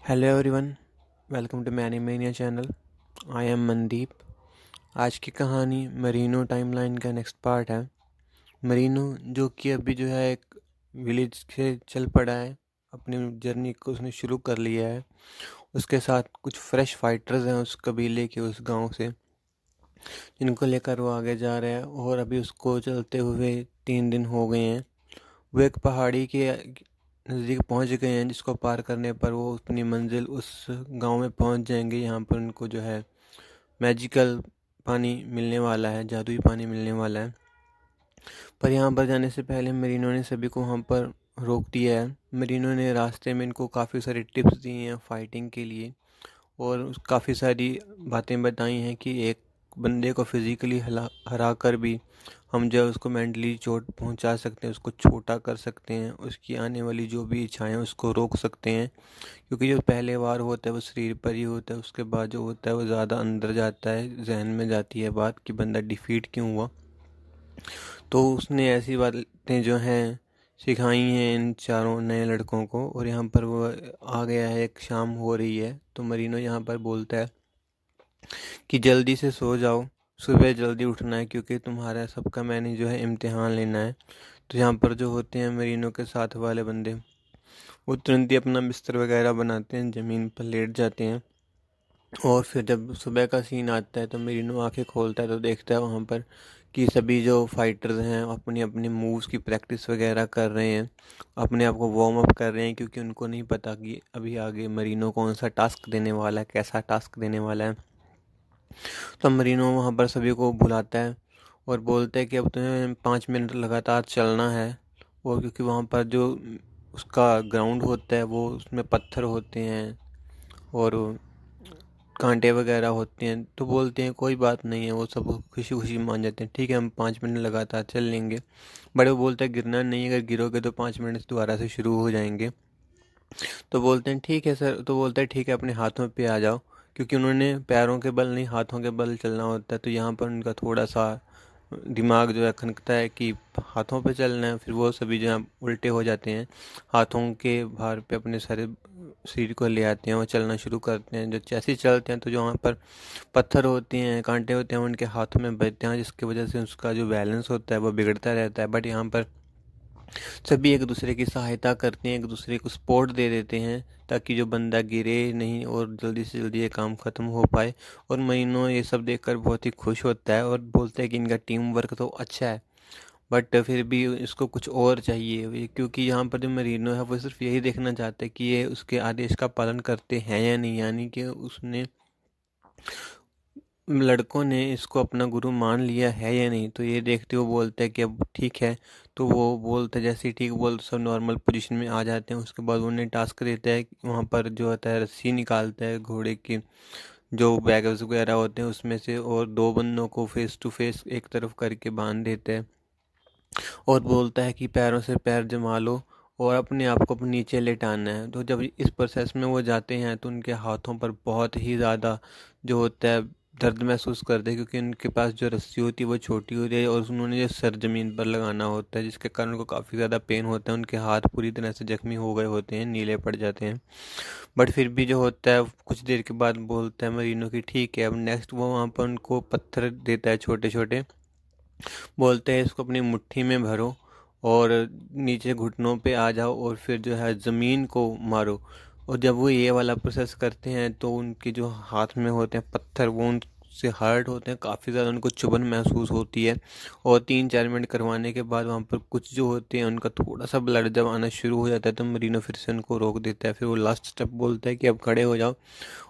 Hello everyone, welcome to many mania channel. I am Mandeep. आज की कहानी मरीनो टाइमलाइन का नेक्स्ट पार्ट है। मरीनो जो कि अभी जो है एक विलेज से चल पड़ा है, अपनी जर्नी को उसने शुरू कर लिया है। उसके साथ कुछ फ्रेश फाइटर्स हैं उस कबीले के, उस गांव से, जिनको लेकर वो आगे जा रहा है। और अभी उसको चलते हुए 3 दिन हो गए हैं। वो एक पहाड़ी के नज़दीक पहुंच गए हैं, जिसको पार करने पर वो अपनी मंजिल उस गांव में पहुंच जाएंगे। यहाँ पर उनको जो है मैजिकल पानी मिलने वाला है, जादुई पानी मिलने वाला है। पर यहाँ पर जाने से पहले मरीनो ने सभी को वहाँ पर रोक दिया है। मरीनो ने रास्ते में इनको काफ़ी सारी टिप्स दी हैं फाइटिंग के लिए, और काफ़ी सारी बातें बताई हैं कि एक बंदे को फिज़िकली हरा कर भी हम जो है उसको मेंटली चोट पहुंचा सकते हैं, उसको छोटा कर सकते हैं, उसकी आने वाली जो भी इच्छाएं उसको रोक सकते हैं। क्योंकि जो पहले वार होता है वो शरीर पर ही होता है, उसके बाद जो होता है वो ज़्यादा अंदर जाता है, जहन में जाती है बात कि बंदा डिफीट क्यों हुआ। तो उसने ऐसी बातें जो हैं सिखाई हैं इन चारों नए लड़कों को। और यहाँ पर वो आ गया है, एक शाम हो रही है, तो मरीनो यहाँ पर बोलता है कि जल्दी से सो जाओ, सुबह जल्दी उठना है, क्योंकि तुम्हारा सबका मैंने जो है इम्तिहान लेना है। तो यहाँ पर जो होते हैं मरीनो के साथ वाले बंदे, वो तुरंत ही अपना बिस्तर वगैरह बनाते हैं, ज़मीन पर लेट जाते हैं। और फिर जब सुबह का सीन आता है तो मरीनो आंखें खोलता है तो देखता है वहाँ पर कि सभी जो फाइटर्स हैं अपनी अपनी मूव्स की प्रैक्टिस वगैरह कर रहे हैं, अपने आप को वार्म अप कर रहे हैं, क्योंकि उनको नहीं पता कि अभी आगे मरीनो कौन सा टास्क देने वाला है, कैसा टास्क देने वाला है। तो मरीनो वहाँ पर सभी को बुलाता है और बोलता है कि अब तुम्हें 5 मिनट लगातार चलना है। और क्योंकि वहाँ पर जो उसका ग्राउंड होता है वो, उसमें पत्थर होते हैं और कांटे वगैरह होते हैं, तो बोलते हैं कोई बात नहीं है, वो सब खुशी खुशी मान जाते हैं। ठीक है, हम 5 मिनट लगातार चल लेंगे। बट वो बोलता है गिरना नहीं, अगर गिरोगे तो 5 मिनट दोबारा से शुरू हो जाएंगे। तो बोलते हैं ठीक है सर। तो बोलता है ठीक है, अपने हाथों पे आ जाओ, क्योंकि उन्होंने पैरों के बल नहीं हाथों के बल चलना होता है। तो यहाँ पर उनका थोड़ा सा दिमाग जो है खनकता है कि हाथों पे चलना है। फिर वो सभी जो है उल्टे हो जाते हैं, हाथों के भार पे अपने सारे शरीर को ले आते हैं और चलना शुरू करते हैं। जो जैसे ही चलते हैं तो जो वहाँ पर पत्थर होते हैं, कांटे होते हैं, वो उनके हाथों में बजते हैं, जिसकी वजह से उसका जो बैलेंस होता है वो बिगड़ता रहता है। बट यहाँ पर सभी एक दूसरे की सहायता करते हैं, एक दूसरे को सपोर्ट दे देते हैं, ताकि जो बंदा गिरे नहीं और जल्दी से जल्दी ये काम ख़त्म हो पाए। और मरीनो ये सब देखकर बहुत ही खुश होता है और बोलता है कि इनका टीम वर्क तो अच्छा है, बट फिर भी इसको कुछ और चाहिए। क्योंकि यहाँ पर जो मरीनो है वो सिर्फ यही देखना चाहता है कि ये उसके आदेश का पालन करते हैं या नहीं, यानी कि उसने लड़कों ने इसको अपना गुरु मान लिया है या नहीं। तो ये देखते हुए बोलते हैं कि अब ठीक है। तो वो बोलते जैसे ही ठीक बोल सब नॉर्मल पोजीशन में आ जाते हैं। उसके बाद उन्हें टास्क देता है कि वहाँ पर जो होता है रस्सी निकालता है घोड़े की, जो बैगल्स वगैरह होते हैं उसमें से, और दो बंदों को फेस टू फेस एक तरफ करके बांध देता है। और बोलता है कि पैरों से पैर जमा लो और अपने आप को अपने नीचे लेटाना है। तो जब इस प्रोसेस में वो जाते हैं तो उनके हाथों पर बहुत ही ज़्यादा जो होता है दर्द महसूस करते हैं, क्योंकि उनके पास जो रस्सी होती है वो छोटी होती है और उन्होंने जो सर ज़मीन पर लगाना होता है, जिसके कारण उनको काफ़ी ज़्यादा पेन होता है। उनके हाथ पूरी तरह से जख्मी हो गए होते हैं, नीले पड़ जाते हैं। बट फिर भी जो होता है कुछ देर के बाद बोलता है मरीनो की ठीक है अब नेक्स्ट। वो वहाँ पर उनको पत्थर देता है छोटे छोटे, बोलते हैं इसको अपनी मुट्ठी में भरो और नीचे घुटनों पे आ जाओ और फिर जो है ज़मीन को मारो। और जब वो ये वाला प्रोसेस करते हैं तो उनके जो हाथ में होते हैं पत्थर वो उनसे हर्ट होते हैं, काफ़ी ज़्यादा उनको चुभन महसूस होती है। और 3-4 मिनट करवाने के बाद वहाँ पर कुछ जो होते हैं उनका थोड़ा सा ब्लड जब आना शुरू हो जाता है तो मरीनो फिर से उनको रोक देता है। फिर वो लास्ट स्टेप बोलता है कि अब खड़े हो जाओ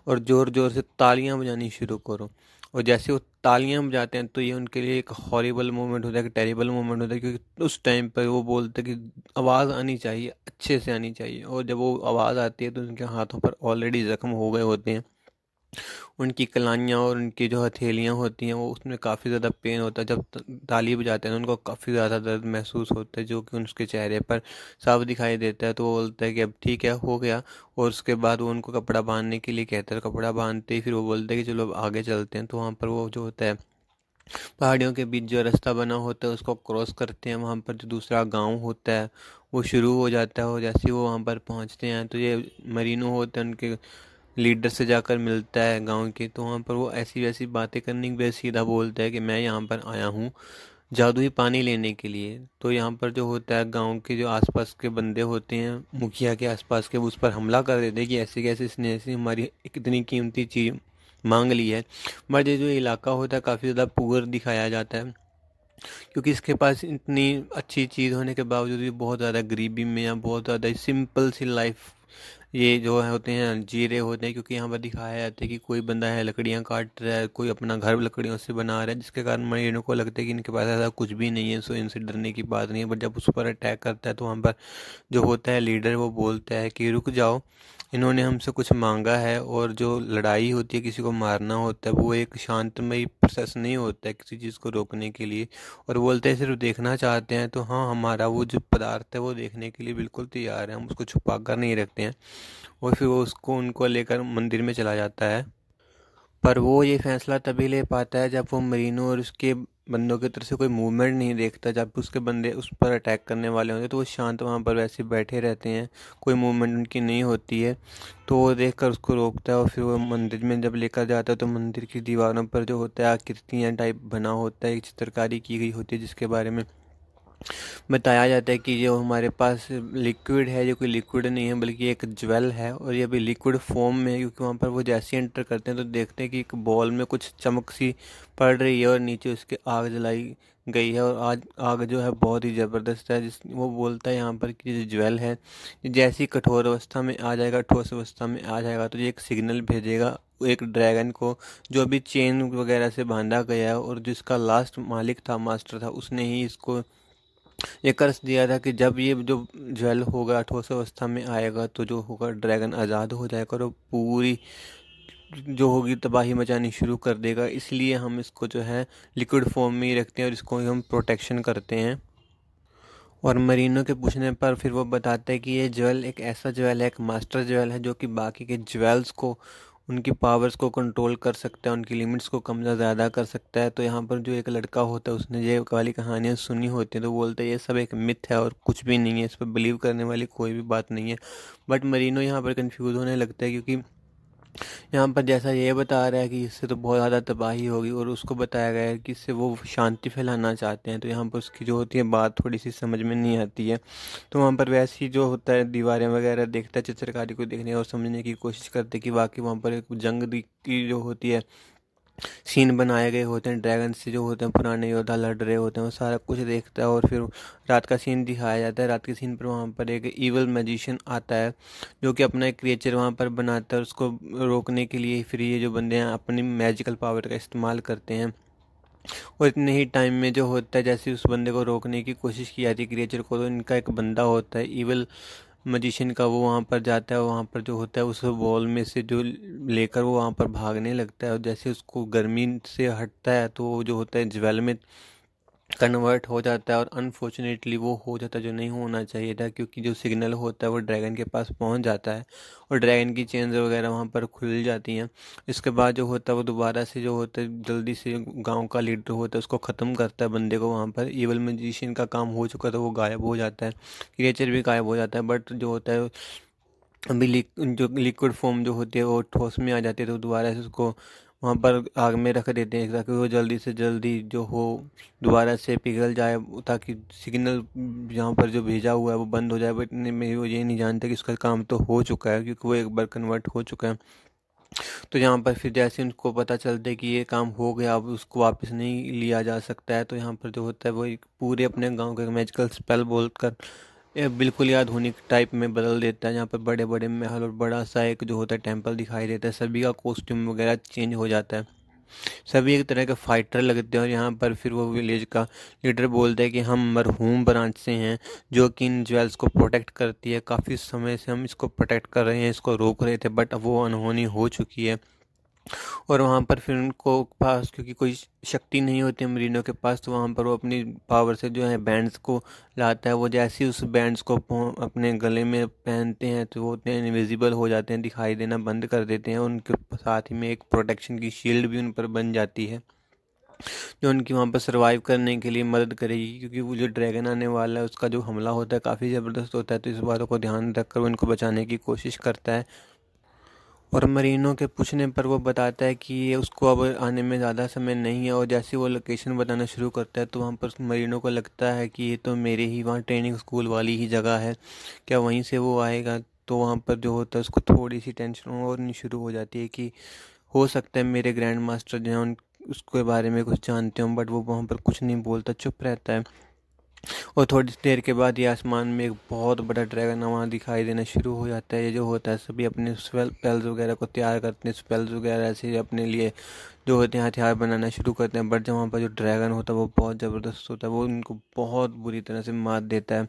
और ज़ोर ज़ोर से तालियां बजानी शुरू करो। और जैसे वो तालियां बजाते हैं तो ये उनके लिए एक हॉरिबल मोमेंट होता है, एक टेरिबल मोमेंट होता है, क्योंकि उस टाइम पर वो बोलते हैं कि आवाज़ आनी चाहिए, अच्छे से आनी चाहिए। और जब वो आवाज़ आती है तो उनके हाथों पर ऑलरेडी ज़ख्म हो गए होते हैं, उनकी कलाइयाँ और उनकी जो हथेलियाँ होती हैं वो उसमें काफ़ी ज़्यादा पेन होता है। जब ताली बजाते हैं तो उनको काफ़ी ज़्यादा दर्द महसूस होता है, जो कि उसके चेहरे पर साफ दिखाई देता है। तो वो बोलता है कि अब ठीक है, हो गया। और उसके बाद वो उनको कपड़ा बांधने के लिए कहता है। कपड़ा बांधते ही फिर वो बोलते हैं कि चलो अब आगे चलते हैं। तो वहाँ पर वो जो होता है पहाड़ियों के बीच जो रास्ता बना होता है उसको क्रॉस करते हैं। वहाँ पर जो दूसरा गांव होता है वो शुरू हो जाता है। और जैसे ही वो वहाँ पर पहुँचते हैं तो ये मरीनो होते हैं, उनके लीडर से जाकर मिलता है गांव के। तो वहाँ पर वो ऐसी वैसी बातें करने की वजह सीधा बोलता है कि मैं यहाँ पर आया हूँ जादुई पानी लेने के लिए। तो यहाँ पर जो होता है गांव के जो आसपास के बंदे होते हैं मुखिया के आसपास के, वो उस पर हमला कर देते हैं कि ऐसे कैसे इसने ऐसी हमारी इतनी कीमती चीज़ मांग ली है। बट ये जो इलाका होता है काफ़ी ज़्यादा पुअर दिखाया जाता है, क्योंकि इसके पास इतनी अच्छी चीज़ होने के बावजूद भी बहुत ज़्यादा गरीबी में या बहुत ज़्यादा सिंपल सी लाइफ ये जो है होते हैं जी रहे होते हैं। क्योंकि यहाँ पर दिखाया जाता है कि कोई बंदा है लकड़ियाँ काट रहा है, कोई अपना घर लकड़ियों से बना रहा है, जिसके कारण मरीनों को लगता है कि इनके पास ऐसा कुछ भी नहीं है, सो इनसे डरने की बात नहीं है। बट जब उस पर अटैक करता है तो वहाँ पर जो होता है लीडर वो बोलता है कि रुक जाओ, इन्होंने हमसे कुछ मांगा है। और जो लड़ाई होती है, किसी को मारना होता है, वो एक शांतमयी प्रोसेस नहीं होता है किसी चीज़ को रोकने के लिए। और बोलते हैं सिर्फ देखना चाहते हैं तो हाँ, हमारा वो जो पदार्थ है वो देखने के लिए बिल्कुल तैयार है, हम उसको छुपा कर नहीं रखते हैं। और फिर वो उसको उनको लेकर मंदिर में चला जाता है। पर वो ये फैसला तभी ले पाता है जब वो मरीनो और उसके बंदों की तरफ से कोई मूवमेंट नहीं देखता। जब उसके बंदे उस पर अटैक करने वाले होते हैं तो वो शांत वहाँ पर वैसे बैठे रहते हैं, कोई मूवमेंट उनकी नहीं होती है। तो वो देखकर उसको रोकता है और फिर वो मंदिर में जब लेकर जाता है तो मंदिर की दीवारों पर जो होता है आकृतियाँ टाइप बना होता है, एक चित्रकारी की गई होती है जिसके बारे में बताया जाता है कि जो हमारे पास लिक्विड है, ये कोई लिक्विड नहीं है बल्कि एक ज्वेल है। और ये अभी लिक्विड फॉर्म में है, क्योंकि वहाँ पर वो जैसे ही एंटर करते हैं तो देखते हैं कि एक बॉल में कुछ चमक सी पड़ रही है और नीचे उसके आग जलाई गई है। और आज आग जो है बहुत ही ज़बरदस्त है। जिस वो बोलता है यहाँ पर कि जो ज्वेल है ये जैसी कठोर अवस्था में आ जाएगा, ठोस अवस्था में आ जाएगा, तो ये एक सिग्नल भेजेगा एक ड्रैगन को, जो अभी चेन वगैरह से बांधा गया है। और जिसका लास्ट मालिक था, मास्टर था, उसने ही इसको ये कर्ज दिया था कि जब ये जो जल होगा ठोस अवस्था में आएगा तो जो होगा ड्रैगन आज़ाद हो जाएगा और वो पूरी जो होगी तबाही मचानी शुरू कर देगा। इसलिए हम इसको जो है लिक्विड फॉर्म में ही रखते हैं और इसको ही हम प्रोटेक्शन करते हैं। और मरीनो के पूछने पर फिर वो बताता है कि ये ज्वेल एक ऐसा ज्वेल है, एक मास्टर ज्वेल है जो कि बाकी के ज्वेल्स को, उनकी पावर्स को कंट्रोल कर सकता है, उनकी लिमिट्स को कम या ज़्यादा कर सकता है। तो यहाँ पर जो एक लड़का होता है उसने ये वाली कहानियाँ सुनी होती हैं तो बोलते हैं ये सब एक मिथ है और कुछ भी नहीं है, इस पर बिलीव करने वाली कोई भी बात नहीं है। बट मरीनो यहाँ पर कंफ्यूज होने लगता है, क्योंकि यहाँ पर जैसा ये बता रहा है कि इससे तो बहुत ज़्यादा तबाही होगी और उसको बताया गया है कि इससे वो शांति फैलाना चाहते हैं। तो यहाँ पर उसकी जो होती है बात थोड़ी सी समझ में नहीं आती है। तो वहाँ पर वैसे ही जो होता है दीवारें वगैरह देखता है, चित्रकारी को देखने और समझने की कोशिश करते हैं कि वाकई वहाँ पर एक की जो होती है सीन बनाए गए होते हैं, ड्रैगन से जो होते हैं पुराने योद्धा लड़ रहे होते हैं, वो सारा कुछ देखता है। और फिर रात का सीन दिखाया जाता है। रात के सीन पर वहाँ पर एक इवल मैजिशियन आता है जो कि अपना एक क्रिएचर वहाँ पर बनाता है उसको रोकने के लिए। फिर ये जो बंदे हैं अपनी मैजिकल पावर का इस्तेमाल करते हैं और इतने ही टाइम में जो होता है जैसे उस बंदे को रोकने की कोशिश की जाती है क्रिएचर को, तो इनका एक बंदा होता है इवल मजिशियन का, वो वहाँ पर जाता है। वहाँ पर जो होता है उस बॉल में से जो लेकर वो वहाँ पर भागने लगता है और जैसे उसको गर्मी से हटता है तो वो जो होता है ज्वेल में कन्वर्ट हो जाता है। और अनफॉर्चुनेटली वो हो जाता है जो नहीं होना चाहिए था, क्योंकि जो सिग्नल होता है वो ड्रैगन के पास पहुंच जाता है और ड्रैगन की चेन्स वगैरह वहाँ पर खुल जाती हैं। इसके बाद जो होता है वो दोबारा से जो होता है जल्दी से गांव का लीडर होता है उसको ख़त्म करता है बंदे को। वहाँ पर इवल मैजिशियन का काम हो चुका था, वो गायब हो जाता है, क्रिएचर भी गायब हो जाता है। बट जो होता है अभी जो लिक्विड फॉर्म जो होती है वो ठोस में आ जाती है, तो दोबारा से उसको वहाँ पर आग में रख देते हैं ताकि वो जल्दी से जल्दी जो हो दोबारा से पिघल जाए, ताकि सिग्नल जहाँ पर जो भेजा हुआ है वो बंद हो जाए। बट में वो ये नहीं जानते कि उसका काम तो हो चुका है, क्योंकि वो एक बार कन्वर्ट हो चुका है। तो यहाँ पर फिर जैसे उनको पता चलता है कि ये काम हो गया, अब उसको वापस नहीं लिया जा सकता है, तो यहाँ पर जो होता है वो एक पूरे अपने गांव का मैजिकल स्पेल बोलकर ये बिल्कुल ही आधुनिक टाइप में बदल देता है। यहाँ पर बड़े बड़े महल और बड़ा सा एक जो होता है टेम्पल दिखाई देता है, सभी का कॉस्ट्यूम वगैरह चेंज हो जाता है, सभी एक तरह के फाइटर लगते हैं। और यहाँ पर फिर वो विलेज का लीडर बोलता है कि हम मरहूम ब्रांच से हैं जो कि इन ज्वेल्स को प्रोटेक्ट करती है, काफ़ी समय से हम इसको प्रोटेक्ट कर रहे हैं, इसको रोक रहे थे, बट अब वो अनहोनी हो चुकी है। और वहाँ पर फिर उनको पास क्योंकि कोई शक्ति नहीं होती मरीनों के पास, तो वहाँ पर वो अपनी पावर से जो है बैंड्स को लाता है। वो जैसे ही उस बैंड्स को अपने गले में पहनते हैं तो वो उतने इनविजिबल हो जाते हैं, दिखाई देना बंद कर देते हैं। उनके साथ ही में एक प्रोटेक्शन की शील्ड भी उन पर बन जाती है। जो उनकी वहाँ पर सर्वाइव करने के लिए मदद करेगी, क्योंकि वो जो ड्रैगन आने वाला है उसका जो हमला होता है काफ़ी ज़बरदस्त होता है। तो इस बातों को ध्यान रखकर वो इनको बचाने की कोशिश करता है। और मरीनो के पूछने पर वो बताता है कि ये उसको अब आने में ज़्यादा समय नहीं है। और जैसे वो लोकेशन बताना शुरू करता है तो वहाँ पर मरीनो को लगता है कि ये तो मेरे ही वहाँ ट्रेनिंग स्कूल वाली ही जगह है, क्या वहीं से वो आएगा। तो वहाँ पर जो होता है उसको थोड़ी सी टेंशन और नहीं शुरू हो जाती है कि हो सकता है मेरे ग्रैंड मास्टर जो हैं उन उसके बारे में कुछ जानते हों। बट वो वहाँ पर कुछ नहीं बोलता, चुप रहता है। और थोड़ी देर के बाद ये आसमान में एक बहुत बड़ा ड्रैगन वहाँ दिखाई देना शुरू हो जाता है। ये जो होता है सभी अपने स्पेल्स वगैरह को तैयार करते हैं, स्पेल्स वगैरह ऐसे अपने लिए जो होते हैं हथियार बनाना शुरू करते हैं। बट जब वहाँ पर जो ड्रैगन होता है वो बहुत ज़बरदस्त होता है, वो उनको बहुत बुरी तरह से मात देता है।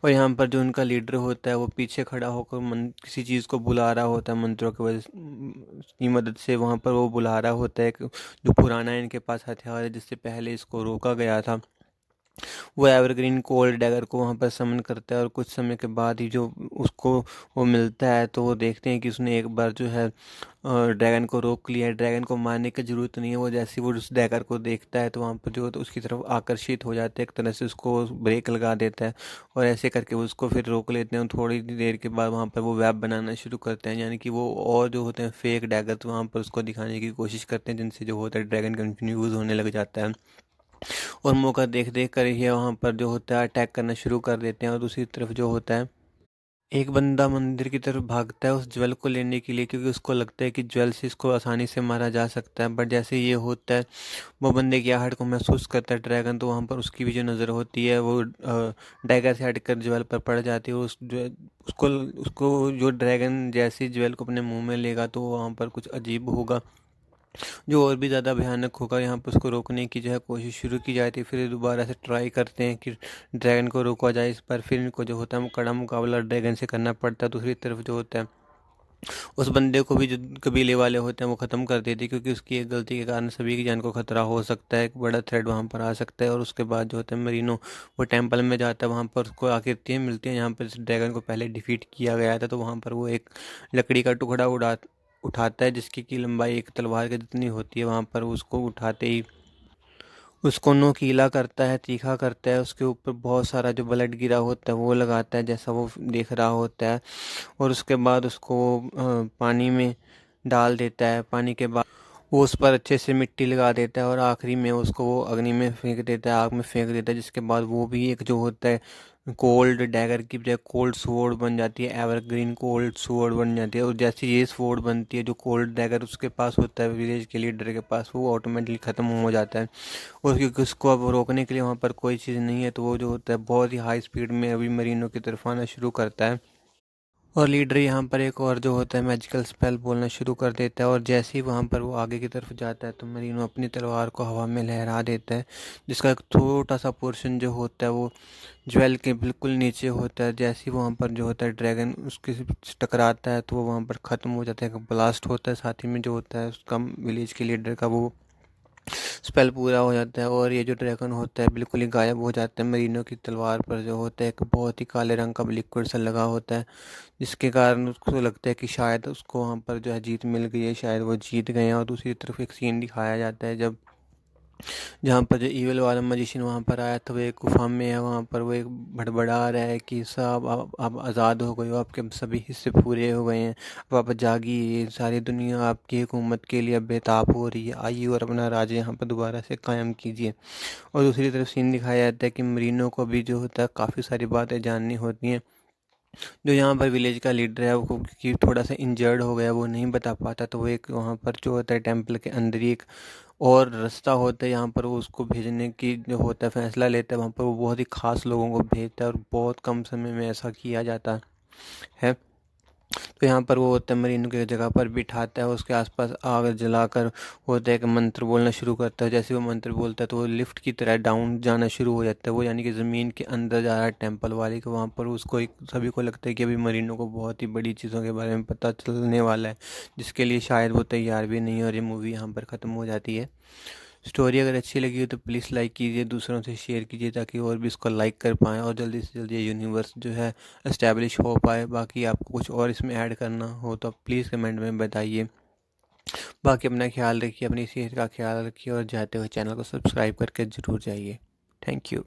और यहाँ पर जो उनका लीडर होता है वो पीछे खड़ा होकर किसी चीज़ को बुला रहा होता है, मंत्रों की वजह की मदद से वहाँ पर वो बुला रहा होता है जो पुराना इनके पास हथियार है जिससे पहले इसको रोका गया था। वो एवरग्रीन कोल्ड डैगर को वहाँ पर समन करता है। और कुछ समय के बाद ही जो उसको वो मिलता है तो वो देखते हैं कि उसने एक बार जो है ड्रैगन को रोक लिया है। ड्रैगन को मारने की ज़रूरत नहीं है। वो जैसे वो उस डैगर को देखता है तो वहाँ पर जो तो उसकी तरफ आकर्षित हो जाता है, एक तरह से उसको ब्रेक लगा देता है। और ऐसे करके वो उसको फिर रोक लेते हैं। थोड़ी देर के बाद वहाँ पर वो वेब बनाना शुरू करते हैं, यानी कि वो और जो होते हैं फेक डैगर तो वहाँ पर उसको दिखाने की कोशिश करते हैं, जिनसे जो होता है ड्रैगन कंफ्यूज होने लग जाता है। और मौका देख देख कर ये वहाँ पर जो होता है अटैक करना शुरू कर देते हैं। और दूसरी तरफ जो होता है एक बंदा मंदिर की तरफ भागता है उस ज्वेल को लेने के लिए, क्योंकि उसको लगता है कि ज्वेल से इसको आसानी से मारा जा सकता है। बट जैसे ये होता है वो बंदे की आहट को महसूस करता है ड्रैगन, तो वहाँ पर उसकी भी जो नज़र होती है वो डैगर से हटकर ज्वेल पर पड़ जाती है। उस जो उसको उसको जो ड्रैगन जैसे ज्वेल को अपने मुंह में लेगा तो वहाँ पर कुछ अजीब होगा जो और भी ज़्यादा भयानक होगा। यहाँ पर उसको रोकने की जो है कोशिश शुरू की जाती है। फिर दोबारा से ट्राई करते हैं कि ड्रैगन को रोका जाए। इस पर फिर इनको जो होता है कड़ा मुकाबला ड्रैगन से करना पड़ता है। दूसरी तरफ जो होता है उस बंदे को भी जो कबीले वाले होते हैं वो ख़त्म कर देते हैं, क्योंकि उसकी एक गलती के कारण सभी की जान को खतरा हो सकता है, एक बड़ा थ्रेट वहाँ पर आ सकता है। और उसके बाद जो होता है मरीनो वो टेंपल में जाता है, वहाँ पर उसको आकृतियाँ मिलती हैं। यहाँ पर इस ड्रैगन को पहले डिफीट किया गया था, तो वहाँ पर वो एक लकड़ी का टुकड़ा उठाता है जिसकी की लंबाई एक तलवार के जितनी होती है। वहाँ पर उसको उठाते ही उसको नोकीला करता है, तीखा करता है, उसके ऊपर बहुत सारा जो ब्लड गिरा होता है वो लगाता है जैसा वो देख रहा होता है। और उसके बाद उसको पानी में डाल देता है। पानी के बाद वो उस पर अच्छे से मिट्टी लगा देता है और आखिरी में उसको वो अग्नि में फेंक देता है, आग में फेंक देता है, जिसके बाद वो भी एक जो होता है कोल्ड डैगर की बजाय कोल्ड स्वॉर्ड बन जाती है, एवरग्रीन कोल्ड स्वॉर्ड बन जाती है। और जैसे ये स्वॉर्ड बनती है जो कोल्ड डैगर उसके पास होता है विलेज के लीडर के पास, वो ऑटोमेटिकली ख़त्म हो जाता है। और क्योंकि उसको अब रोकने के लिए वहाँ पर कोई चीज़ नहीं है तो वो जो होता है बहुत ही हाई स्पीड में अभी मरीनों की तरफ आना शुरू करता है। और लीडर यहाँ पर एक और जो होता है मैजिकल स्पेल बोलना शुरू कर देता है। और जैसे ही वहाँ पर वो आगे की तरफ जाता है तो मरीनो अपनी तलवार को हवा में लहरा देता है, जिसका एक छोटा सा पोर्शन जो होता है वो ज्वेल के बिल्कुल नीचे होता है। जैसे ही वहाँ पर जो होता है ड्रैगन उसके से टकराता है तो वो वहाँ पर ख़त्म हो जाता है, एक ब्लास्ट होता है। साथ ही में जो होता है उसका विलेज के लीडर का वो स्पेल पूरा हो जाता है। और ये जो ड्रैगन होता है बिल्कुल ही गायब हो जाता है। मरीनो की तलवार पर जो होता है एक बहुत ही काले रंग का लिक्विड सा लगा होता है, जिसके कारण उसको लगता है कि शायद उसको वहाँ पर जो है जीत मिल गई है, शायद वो जीत गए हैं। और दूसरी तरफ एक सीन दिखाया जाता है जब जहाँ पर जो ईविल वाला मजिशियन वहाँ पर आया था वो एक गुफा में है। वहाँ पर वो एक बड़बड़ा रहा है कि साहब आप आज़ाद हो गए हो, आपके सभी हिस्से पूरे हो गए हैं, अब आप जागिए, सारी दुनिया आपकी हुकूमत के लिए अब बेताब हो रही है, आइए और अपना राज यहाँ पर दोबारा से कायम कीजिए। और दूसरी तरफ सीन दिखाया जाता है कि मरीनो को भी जो होता है काफ़ी सारी बातें जाननी होती हैं। जो यहाँ पर विलेज का लीडर है वो क्योंकि थोड़ा सा इंजर्ड हो गया वो नहीं बता पाता, तो वो एक वहाँ पर जो होता है टेम्पल के अंदर ही एक और रास्ता होता है यहाँ पर वो उसको भेजने की जो होता है फैसला लेता है। वहाँ पर वो बहुत ही खास लोगों को भेजता है और बहुत कम समय में ऐसा किया जाता है। तो यहाँ पर वो होता है मरीनों की जगह पर बिठाता है, उसके आसपास आग जलाकर होता है कि मंत्र बोलना शुरू करता है। जैसे वो मंत्र बोलता है तो वो लिफ्ट की तरह डाउन जाना शुरू हो जाता है, वो यानी कि ज़मीन के अंदर जा रहा है टेम्पल वाले के। वहाँ पर उसको एक सभी को लगता है कि अभी मरीनों को बहुत ही बड़ी चीज़ों के बारे में पता चलने वाला है, जिसके लिए शायद वो तैयार भी नहीं है। और ये मूवी यहाँ पर ख़त्म हो जाती है। स्टोरी अगर अच्छी लगी हो तो प्लीज़ लाइक कीजिए, दूसरों से शेयर कीजिए ताकि और भी इसको लाइक कर पाएँ और जल्दी से जल्दी ये यूनिवर्स जो है इस्टेब्लिश हो पाए। बाकी आपको कुछ और इसमें ऐड करना हो तो आप प्लीज़ कमेंट में बताइए। बाकी अपना ख्याल रखिए, अपनी सेहत का ख्याल रखिए और जाते हुए चैनल को सब्सक्राइब करके ज़रूर जाइए। Thank you.